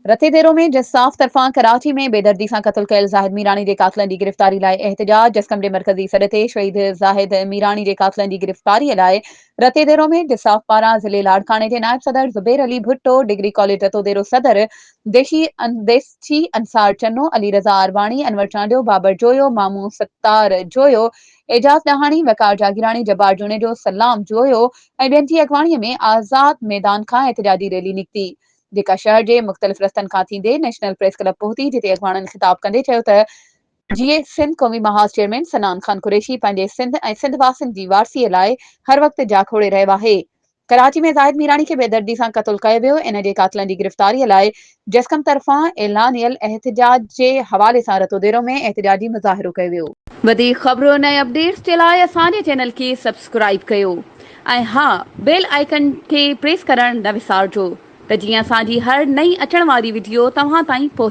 रते देरो में जसाफ तरफ़ां कराची में बेदर्दी सां क़त्ल कयल ज़ाहिद मीरानी जे कातिलनि जी गिरफ़्तारी लाइ एहतिजाज। जसकम जे मरकज़ी सॾ ते शहीद ज़ाहिद मीरानी जे कातिलनि जी गिरफ़्तारीअ लाइ रते देरो में जसाफ पारां ज़िले लाड़काने जे नायब सदर ज़ुबैर अली भुट्टो, डिग्री कॉलेज रतो देरो सदर देशी अंसार चन्नो, अली रज़ा अरवाणी, अनवर चांडियो, बाबर जोयो, मामू सत्तार जोयो, एजाज ॾहाणी, वकार जागीराणी, जब्बार जुनेजो, सलाम जोयो ऐं ॿियनि जी अॻवाणीअ में आज़ाद मैदान खां एहतिजाजी रैली निकिती, जेका शहर जे मुख़्तलिफ़ रस्तनि खां थींदे नेशनल प्रेस क्लब पहुती, जिते अॻवाणनि ख़िताब कंदे चयो त जीअं सिंध क़ौमी महाज़ चेयरमैन सनान खान कुरैशी पंहिंजे सिंध ऐं सिंध वासियुनि जी वारसीअ लाइ हर वक़्तु जाखोड़े रहियो आहे। कराची में ज़ाहिद मीरानी खे बेदर्दी सां क़त्ल कयो वियो। इन जे कातिलनि जी गिरफ़्तारीअ लाइ जस्कम तरफ़ां ऐलानियल एहतिजाज जे हवाले सां रतो देरो में एहतिजाजी मुज़ाहिरो कयो वियो। वधीक ख़बरुनि ऐं अपडेट्स जे लाइ असांजे चैनल खे सब्सक्राइब कयो ऐं हा, बेल आइकन खे प्रेस करणु न विसारिजो त जीअं असांजी हर नई अचण वारी वीडियो तव्हां ताईं पहुचे।